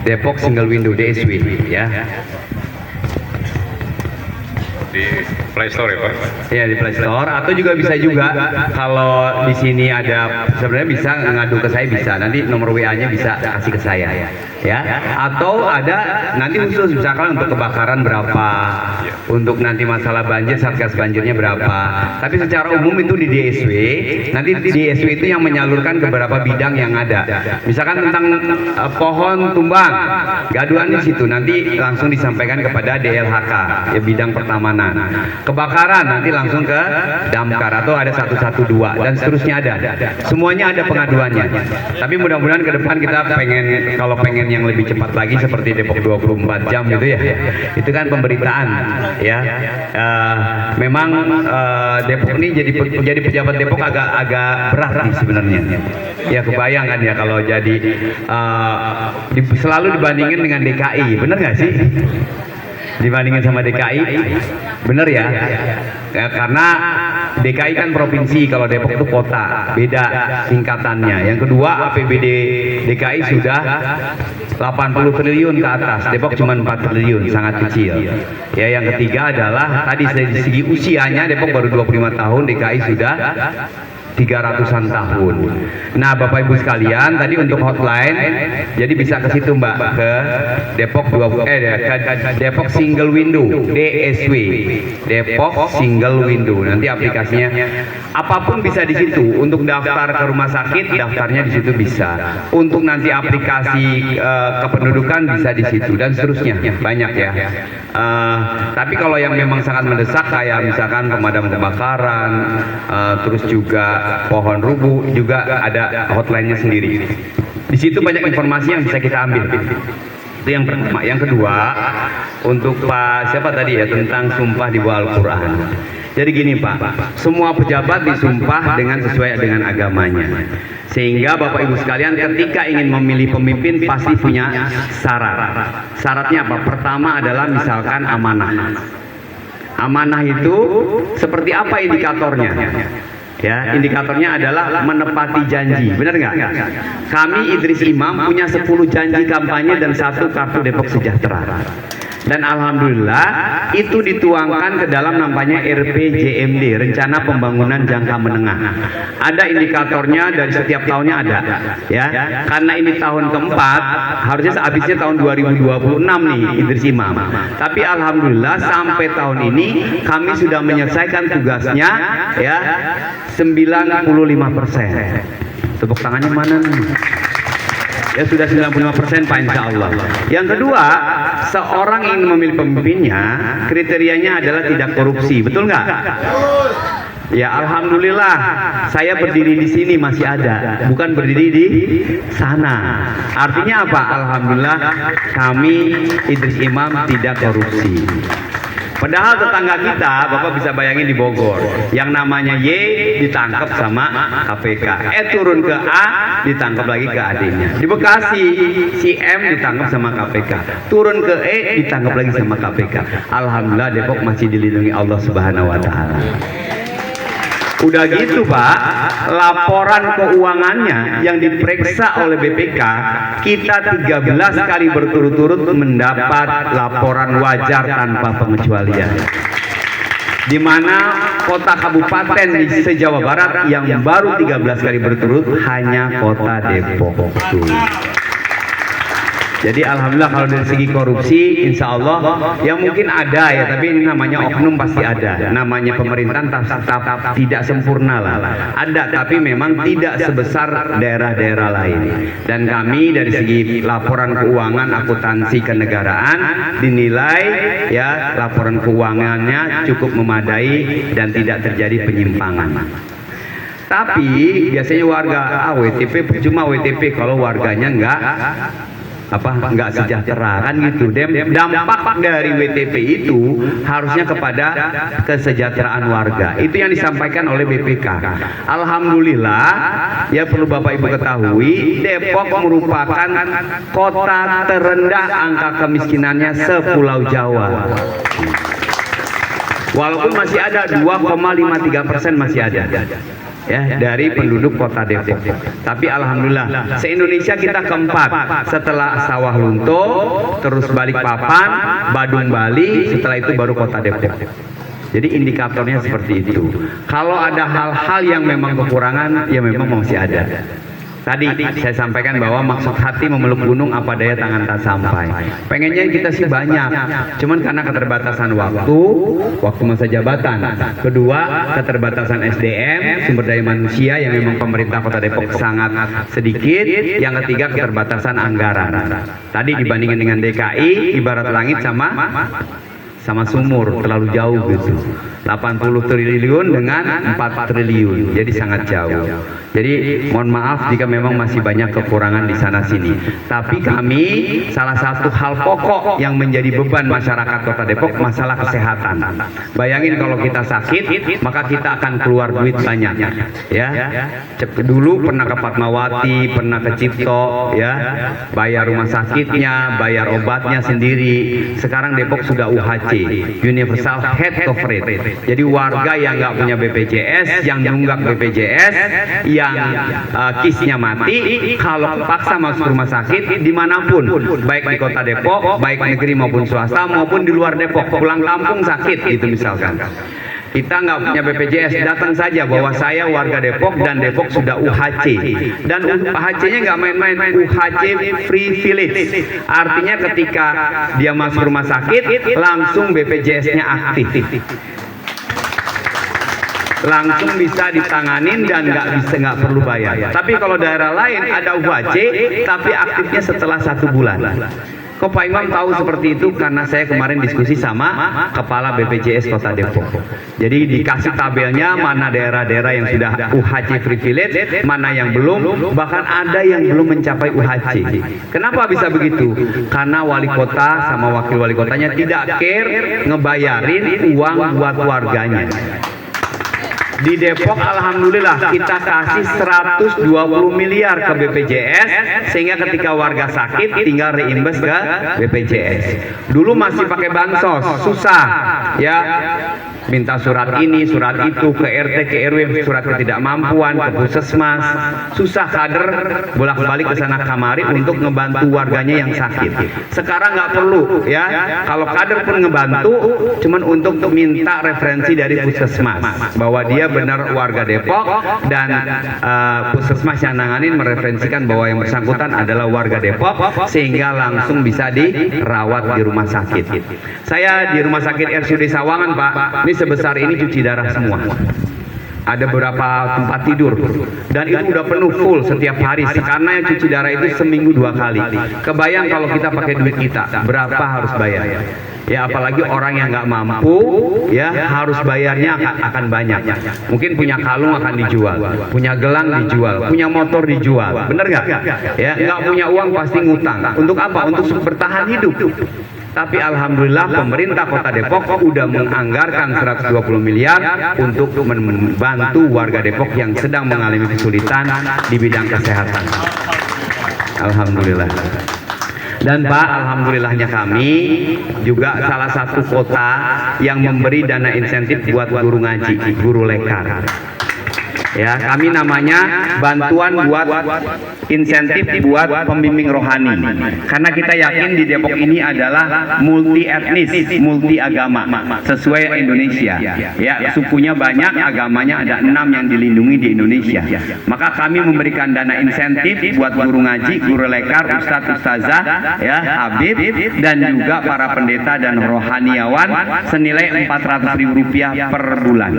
Depok Single Window DSW ya. Di Play Store ya Pak? Ya di Play Store, atau juga bisa juga kalau di sini ada, sebenarnya bisa ngadu ke saya, bisa nanti nomor WA-nya bisa kasih ke saya ya. Atau ada nanti khusus misalkan untuk kebakaran berapa, untuk nanti masalah banjir satgas banjirnya berapa. Tapi secara umum itu di DSW, nanti di DSW itu yang menyalurkan ke beberapa bidang yang ada. Misalkan tentang pohon tumbang, gaduhan di situ nanti langsung disampaikan kepada DLHK ya, bidang pertamanan. Kebakaran nanti langsung ke damkar atau ada 112 dan seterusnya ada. Semuanya ada pengaduannya. Tapi mudah-mudahan ke depan kita pengen, kalau pengen yang lebih cepat lagi seperti Depok 24 jam gitu ya. Itu kan pemberitaan ya. Memang Depok ini jadi pejabat Depok agak berat nih sebenarnya. Ya kebayang kan ya kalau jadi selalu dibandingin dengan DKI, bener nggak sih? Dibandingin sama DKI, bener ya? Karena DKI kan provinsi, kalau Depok itu kota, beda tingkatannya. Yang kedua, APBD DKI sudah 80 triliun ke atas, Depok cuma 4 triliun, sangat kecil. Ya, yang ketiga adalah tadi dari segi usianya Depok baru 25 tahun, DKI sudah 300-an tahun. Nah, Bapak Ibu sekalian, tadi untuk hotline, jadi bisa ke situ Mbak, ke Depok Depok Single Window DSW, Depok Single Window. Nanti aplikasinya apapun bisa di situ. Untuk daftar ke rumah sakit, daftarnya di situ bisa. Untuk nanti aplikasi kependudukan bisa di situ dan seterusnya, banyak ya. Tapi kalau yang memang sangat mendesak kayak misalkan pemadam kebakaran, terus juga pohon rubuh, juga ada hotline-nya sendiri. Di situ banyak informasi yang bisa kita ambil. Itu yang pertama. Yang kedua, untuk Pak siapa tadi ya, tentang sumpah di bawah Al-Quran. Jadi gini Pak, semua pejabat disumpah dengan sesuai dengan agamanya. Sehingga Bapak Ibu sekalian ketika ingin memilih pemimpin pasti punya syarat. Syaratnya apa? Pertama adalah misalkan amanah. Amanah itu seperti apa indikatornya? Ya, indikatornya adalah menepati janji, benar nggak? Kami Idris Imam punya 10 janji kampanye dan 1 kartu Depok Sejahtera. Dan alhamdulillah itu dituangkan ke dalam namanya RPJMD, Rencana Pembangunan Jangka Menengah. Ada indikatornya dari setiap tahunnya ada, ya. Karena ini tahun keempat, harusnya habisnya tahun 2026 nih Idris Imam. Tapi alhamdulillah sampai tahun ini kami sudah menyelesaikan tugasnya, ya, 95%. Tepuk tangannya mana nih? Ya sudah 95% Pak, insya Allah. Yang kedua, seorang ingin memilih pemimpinnya, kriterianya adalah tidak korupsi, betul nggak? Ya alhamdulillah, saya berdiri di sini masih ada, bukan berdiri di sana. Artinya apa? Alhamdulillah kami Idris Imam tidak korupsi. Padahal tetangga kita, Bapak bisa bayangin di Bogor, yang namanya Y ditangkap sama KPK, turun ke A ditangkap lagi ke adiknya. Di Bekasi si M ditangkap sama KPK, turun ke E ditangkap lagi sama KPK. Alhamdulillah Depok masih dilindungi Allah Subhanahu Wa Taala. Udah gitu Pak, laporan keuangannya yang diperiksa oleh BPK, kita 13 kali berturut-turut mendapat laporan wajar tanpa pengecualian. Di mana kota kabupaten di se-Jawa Barat yang baru 13 kali berturut hanya kota Depok. Jadi alhamdulillah kalau dari segi korupsi insya Allah ya mungkin ada ya, tapi ini namanya oknum pasti ada. Namanya pemerintahan tetap tidak sempurna lah. Ada, tapi memang tidak sebesar daerah-daerah lain. Dan kami dari segi laporan keuangan akuntansi kenegaraan dinilai ya laporan keuangannya cukup memadai dan tidak terjadi penyimpangan. Tapi biasanya warga WTP percuma WTP kalau warganya nggak sejahtera kan gitu. Dampak dari WTP itu harusnya kepada kesejahteraan warga. Itu yang disampaikan oleh BPK. Alhamdulillah ya, perlu Bapak Ibu ketahui, Depok merupakan kota terendah angka kemiskinannya se-Pulau Jawa. Walaupun masih ada 2,53% masih ada. ya dari penduduk kota Depok. Tapi alhamdulillah se-Indonesia kita keempat setelah Sawah Lunto, terus Balikpapan, Badung Bali, setelah itu baru kota Depok. Jadi indikatornya seperti itu. Kalau ada hal-hal yang memang kekurangan, ya memang masih ada. Tadi saya sampaikan bahwa maksud hati memeluk gunung apa daya tangan tak sampai. Pengennya kita sih banyak, cuman karena keterbatasan waktu masa jabatan. Kedua, keterbatasan SDM, sumber daya manusia yang memang pemerintah Kota Depok sangat sedikit. Yang ketiga, keterbatasan anggaran. Tadi dibandingkan dengan DKI, ibarat langit sama sumur, terlalu jauh gitu. 80 triliun dengan 4 triliun, jadi sangat jauh. Jadi mohon maaf jika memang masih banyak kekurangan di sana sini. Tapi kami salah satu hal pokok yang menjadi beban masyarakat Kota Depok masalah kesehatan. Bayangin kalau kita sakit, maka kita akan keluar duit banyak. Ya, dulu pernah ke Fatmawati, pernah ke Cipto, ya, bayar rumah sakitnya, bayar obatnya sendiri. Sekarang Depok sudah UHC, Universal Health Coverage. Jadi warga yang nggak punya BPJS, yang nunggak BPJS, yang kisnya mati, kalau paksa masuk rumah sakit dimanapun, baik di Kota Depok, baik negeri maupun swasta maupun di luar Depok, pulang kampung sakit itu misalkan. Kita nggak punya BPJS, datang saja bahwa saya warga Depok dan Depok sudah UHC. Dan UHC-nya nggak main-main, UHC Free Village. Artinya ketika dia masuk rumah sakit, langsung BPJS-nya aktif. Langsung bisa ditanganin dan nggak perlu bayar. Tapi kalau daerah lain ada UHC, tapi aktifnya setelah 1 bulan. Kok Pak Imam tahu seperti itu? Karena saya kemarin diskusi sama Kepala BPJS Kota Depok. Jadi dikasih tabelnya mana daerah-daerah yang sudah UHC Free Village, mana yang belum, bahkan ada yang belum mencapai UHC. Kenapa bisa begitu? Karena wali kota sama wakil wali kotanya tidak care ngebayarin uang buat warganya. Di Depok alhamdulillah kita kasih 120 miliar ke BPJS, sehingga ketika warga sakit tinggal reimbas ke BPJS. Dulu masih pakai bansos, susah ya, minta surat ini surat itu ke RT ke RW, surat ketidakmampuan ke puskesmas, susah kader bolak-balik ke sana kemari untuk ngebantu warganya yang sakit. Sekarang nggak perlu ya, kalau kader pun ngebantu cuman untuk minta referensi dari puskesmas bahwa dia benar warga Depok, dan puskesmas yang nanganin mereferensikan bahwa yang bersangkutan adalah warga Depok, sehingga langsung bisa dirawat di rumah sakit. Saya di rumah sakit RSUD Sawangan, Pak, ini sebesar ini cuci darah semua. Ada beberapa tempat tidur dan itu udah penuh full setiap hari, karena yang cuci darah itu seminggu 2 kali. Kebayang kalau kita pakai duit kita berapa harus bayar? Ya apalagi orang yang nggak mampu, ya harus bayarnya akan banyak. Mungkin punya kalung akan dijual, punya gelang dijual, punya motor dijual, bener nggak? Ya nggak punya uang pasti ngutang. Untuk apa? Untuk bertahan hidup. Tapi alhamdulillah pemerintah Kota Depok udah menganggarkan 120 miliar untuk membantu warga Depok yang sedang mengalami kesulitan di bidang kesehatan. Alhamdulillah. Dan Pak, alhamdulillahnya kami juga salah satu kota yang memberi dana insentif buat guru ngaji, guru lekar. Ya, kami namanya bantuan buat insentif buat pembimbing rohani. Karena kita yakin di Depok ini adalah multi etnis, multi agama, sesuai Indonesia. Ya, sukunya banyak, agamanya ada 6 yang dilindungi di Indonesia. Maka kami memberikan dana insentif buat guru ngaji, guru lekar, ustadz, ustazah, ya, habib, dan juga para pendeta dan rohaniawan senilai Rp400.000 per bulan.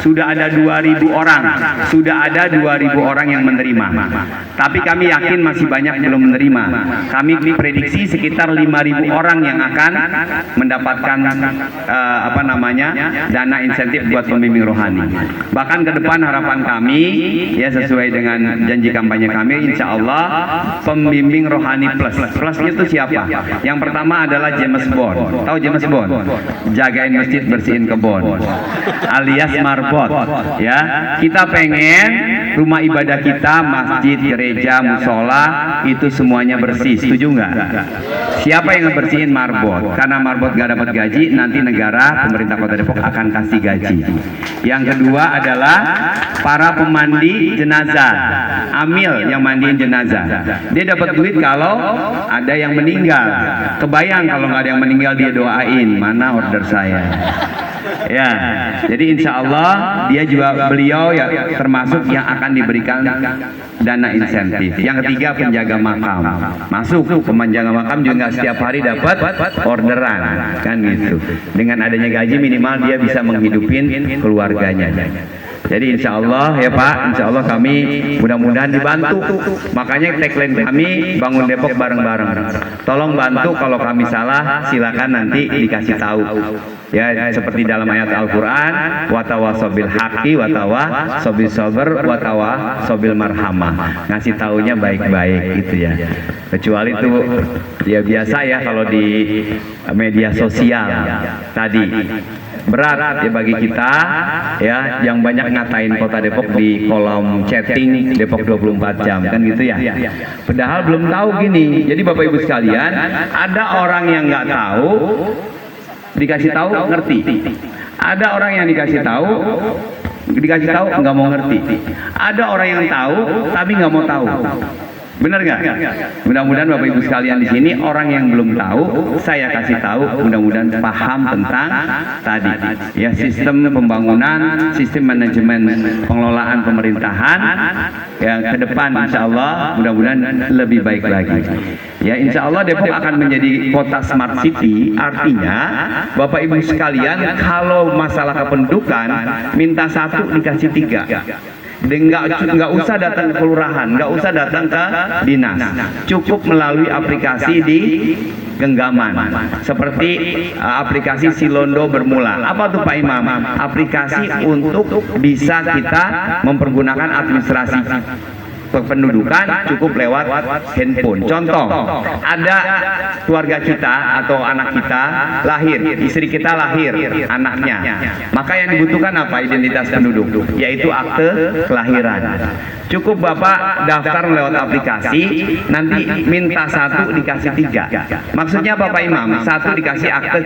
Sudah ada 2.000 orang, sudah ada 2.000 orang yang menerima. Tapi kami yakin masih banyak belum menerima. Kami prediksi sekitar 5.000 orang yang akan mendapatkan dana insentif buat pembimbing rohani. Bahkan ke depan harapan kami, ya sesuai dengan janji kampanye kami, insya Allah pembimbing rohani plus. Plusnya itu siapa? Yang pertama adalah James Bond. Tahu James Bond? Jagain masjid, bersihin kebon. Alias Marbo marbot. Ya, kita pengen rumah ibadah kita, masjid, gereja, musola itu semuanya bersih. Setuju nggak? Siapa yang ngebersihin marbot? Karena marbot nggak dapat gaji, nanti negara, pemerintah Kota Depok akan kasih gaji. Yang kedua adalah para pemandi jenazah, amil yang mandiin jenazah. Dia dapat duit kalau ada yang meninggal. Kebayang kalau nggak ada yang meninggal dia doain, mana order saya? Ya, jadi insya Allah beliau ya termasuk yang akan diberikan dana insentif. Yang ketiga penjaga makam, masuk penjaga makam juga setiap hari dapat orderan, kan gitu. Dengan adanya gaji minimal dia bisa menghidupin keluarganya. Jadi insya Allah ya Pak, insya Allah kami mudah-mudahan dibantu. Makanya tagline kami bangun Depok bareng-bareng. Tolong bantu, kalau kami salah silakan nanti dikasih tahu. Ya seperti dalam ayat Al-Quran, watawasobil haqi, watawasobil sober, watawasobil marhamah. Ngasih taunya baik-baik gitu ya. Kecuali itu ya biasa ya kalau di media sosial tadi. Berat ya bagi kita ya yang banyak ngatain Kota Depok di kolom chatting Depok 24 jam kan gitu ya. Padahal belum tahu gini. Jadi Bapak Ibu sekalian, ada orang yang nggak tahu dikasih tahu ngerti. Ada orang yang dikasih tahu nggak mau ngerti. Ada orang yang tahu tapi nggak mau tahu. Benar nggak? Mudah-mudahan Bapak Ibu sekalian di sini orang yang belum tahu, saya kasih tahu, mudah-mudahan paham tentang tadi ya sistem pembangunan, sistem manajemen pengelolaan pemerintahan yang ke depan insya Allah mudah-mudahan lebih baik lagi. Ya insya Allah Depok akan menjadi kota smart city, artinya Bapak Ibu sekalian kalau masalah kependudukan minta 1 dikasih 3. Nggak usah datang ke kelurahan, nggak usah datang ke dinas, cukup melalui aplikasi di genggaman seperti aplikasi Silondo Bermula. Apa tuh Pak Imam? Aplikasi untuk bisa kita mempergunakan administrasi kependudukan cukup lewat handphone. Contoh, ada keluarga kita atau anak kita lahir, istri kita lahir, anaknya. Maka yang dibutuhkan apa? Identitas penduduk, yaitu akte kelahiran. Cukup Bapak daftar lewat aplikasi, nanti minta 1 dikasih 3. Maksudnya Bapak Imam, 1 dikasih akte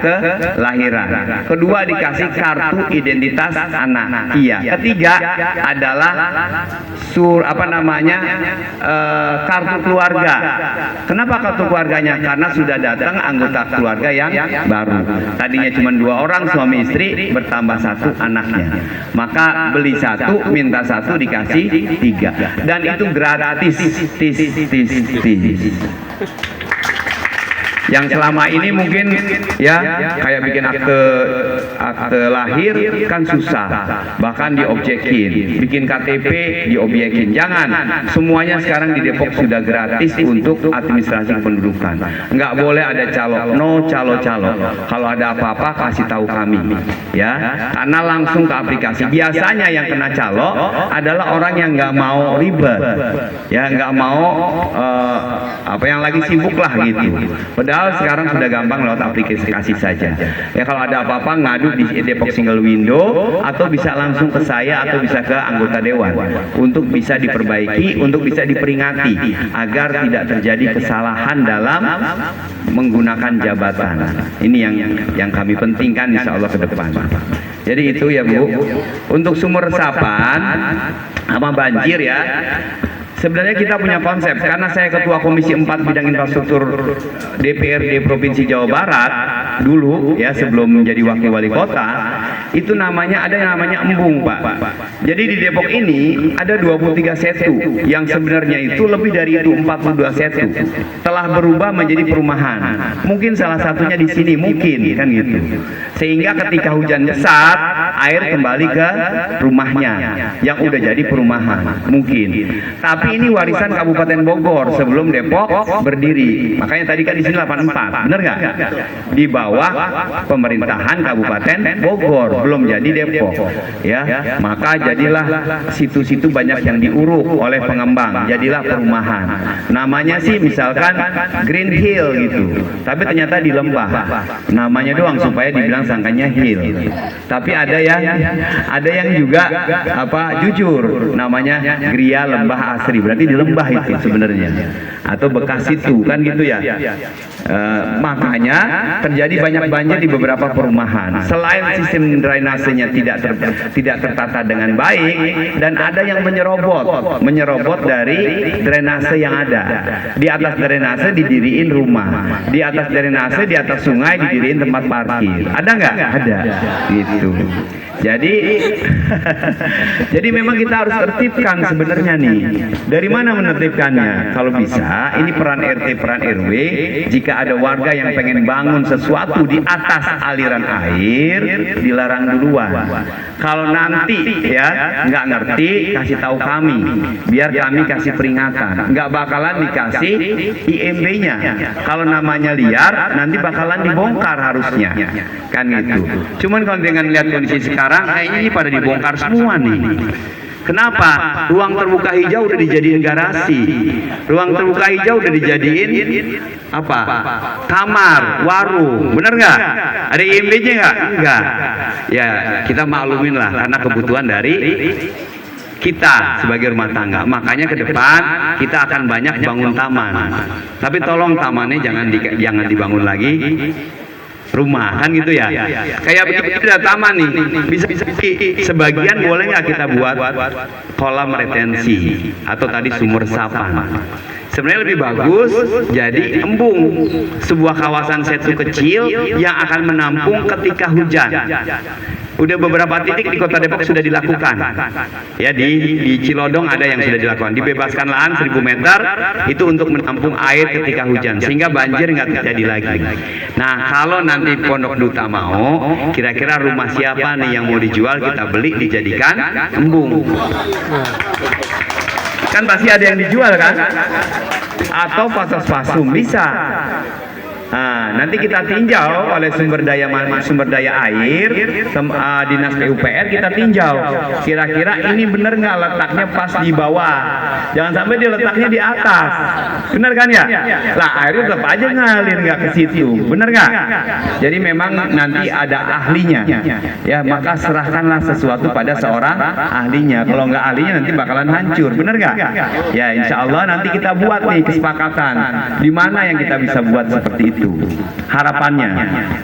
kelahiran, kedua dikasih kartu identitas anak. Iya. Ketiga adalah kartu keluarga. Kenapa kartu keluarganya? Karena sudah datang anggota keluarga yang baru. Tadinya cuma 2 orang suami istri, bertambah 1 anaknya. Maka beli 1 minta 1 dikasih 3. Dan itu gratis. Yang selama ini mungkin ya kayak bikin akte lahir kan susah, bahkan diobjekin, bikin KTP diobjekin. Jangan, semuanya sekarang di Depok sudah gratis untuk administrasi kependudukan. Nggak boleh ada calo. Kalau ada apa-apa kasih tahu kami ya, karena langsung ke aplikasi. Biasanya yang kena calo adalah orang yang nggak mau ribet ya, nggak mau yang lagi sibuk lah gitu. Padahal sekarang sudah gampang lewat aplikasi saja. Ya kalau ada apa-apa ngadu di Depok Single Window, atau bisa langsung ke saya atau bisa ke anggota dewan untuk bisa diperbaiki, untuk bisa diperingati agar tidak terjadi kesalahan dalam menggunakan jabatan. Ini yang kami pentingkan insya Allah ke depan. Jadi itu ya Bu. Untuk sumur resapan sama banjir ya, sebenarnya kita punya konsep, karena saya ketua Komisi 4 bidang infrastruktur DPRD Provinsi Jawa Barat dulu ya, sebelum menjadi wakil wali kota. Itu ada yang namanya embung Pak. Jadi di Depok ini ada 23 setu yang sebenarnya itu lebih dari itu 42 setu telah berubah menjadi perumahan. Mungkin salah satunya di sini mungkin kan gitu. Sehingga ketika hujan besar air kembali ke rumahnya yang udah jadi perumahan mungkin. Tapi Tapi ini warisan Kabupaten Bogor sebelum Depok berdiri. Makanya tadi kan di sini 84, benar nggak? Di bawah pemerintahan Kabupaten Bogor, belum jadi Depok. Ya, maka jadilah situ-situ banyak yang diuruk oleh pengembang, jadilah perumahan. Namanya sih misalkan Green Hill gitu, tapi ternyata di lembah. Namanya doang supaya dibilang sangkanya hill. Tapi ada yang juga jujur, namanya Gria Lembah Asri, berarti di lembah itu sebenarnya, atau bekas situ kan gitu ya. Makanya terjadi banyak banjir di beberapa perumahan. Selain sistem drainasenya tidak tertata dengan baik, dan ada yang menyerobot dari drainase yang ada. Di atas drainase didiriin rumah, di atas drainase, di atas sungai didiriin tempat parkir. Ada nggak? Ada. Gitu. Jadi memang kita harus tertibkan sebenarnya nih. Dari mana menertibkannya? Kalau bisa, ini peran RT, peran RW. Jika ada warga yang pengen bangun sesuatu di atas aliran air, dilarang duluan. Kalau nanti ya nggak ngerti, kasih tahu kami, biar kami kasih peringatan. Nggak bakalan dikasih IMB-nya. Kalau namanya liar, nanti bakalan dibongkar harusnya, kan gitu. Cuman kalau dengan lihat kondisi sekarang, kayaknya ini pada dibongkar semua nih. Kenapa? Ruang terbuka hijau udah dijadiin garasi, ruang terbuka hijau udah dijadiin kamar, warung, bener nggak? Ada IMB-nya nggak? Enggak. Ya kita maklumin lah, karena kebutuhan dari kita sebagai rumah tangga. Makanya ke depan kita akan banyak bangun taman. Tapi tolong tamannya jangan dibangun lagi rumah, kan gitu ya. Kayak begitu ada taman nih, bisa sebagian boleh nggak kita buat kolam retensi atau tadi sumur resapan. Sebenarnya lebih bagus jadi embung, sebuah kawasan setu kecil yang akan menampung ketika hujan. Udah beberapa titik di Kota Depok sudah dilakukan. Ya, di Cilodong ada yang sudah dilakukan. Dibebaskan lahan 1000 meter itu untuk menampung air ketika hujan, sehingga banjir nggak terjadi lagi. Nah, kalau nanti Pondok Duta mau, kira-kira rumah siapa nih yang mau dijual, kita beli dijadikan embung. Kan pasti ada yang dijual kan? Atau pasos-pasum bisa. Nah, nanti kita tinjau oleh sumber daya air, dinas PUPR kita tinjau. Kira-kira ini benar nggak letaknya pas di bawah? Jangan sampai dia letaknya di atas. Benar kan ya? Lah airnya tetap aja ngalir nggak ke situ. Benar nggak? Jadi memang nanti ada ahlinya. Ya, maka serahkanlah sesuatu pada seorang ahlinya. Kalau nggak ahlinya nanti bakalan hancur. Benar nggak? Ya, insya Allah nanti kita buat nih kesepakatan di mana yang kita bisa buat seperti itu. Harapannya.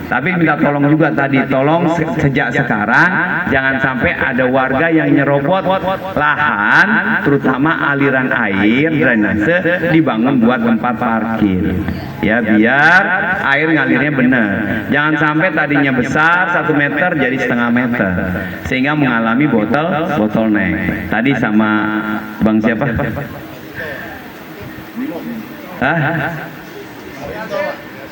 Tapi minta tolong juga tadi, tolong sejak sekarang jangan sampai ada warga yang nyerobot lahan, terutama aliran air drainase, dibangun buat tempat parkir. Ya, biar air ngalirnya benar. Jangan sampai tadinya besar 1 meter jadi setengah meter, sehingga mengalami bottleneck. Tadi sama Bang siapa?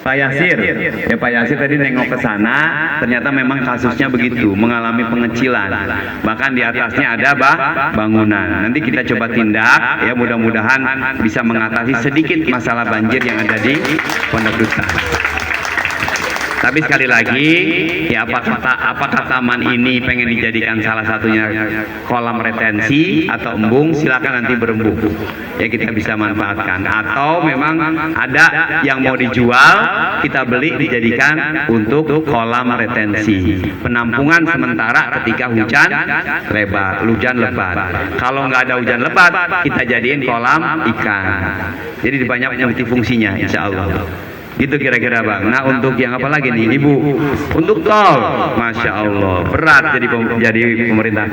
Pak Yasir, ya Pak Yasir tadi nengok ke sana, ternyata memang kasusnya begitu, mengalami pengecilan, bahkan di atasnya ada bangunan. Nanti kita coba tindak, ya mudah-mudahan bisa mengatasi sedikit masalah banjir yang ada di Pondok Duta. Tapi sekali lagi, ya apakah taman ini pengen dijadikan salah satunya kolam retensi atau embung, silakan nanti berembuk. Ya kita bisa manfaatkan. Atau memang ada yang mau dijual, kita beli dijadikan untuk kolam retensi. Penampungan sementara ketika hujan lebat. Kalau nggak ada hujan lebat, kita jadiin kolam ikan. Jadi banyak multifungsinya, insya Allah. Gitu kira-kira Bang. Nah, untuk yang apa lagi nih Ibu? Untuk tol, Masya Allah berat jadi pemerintah.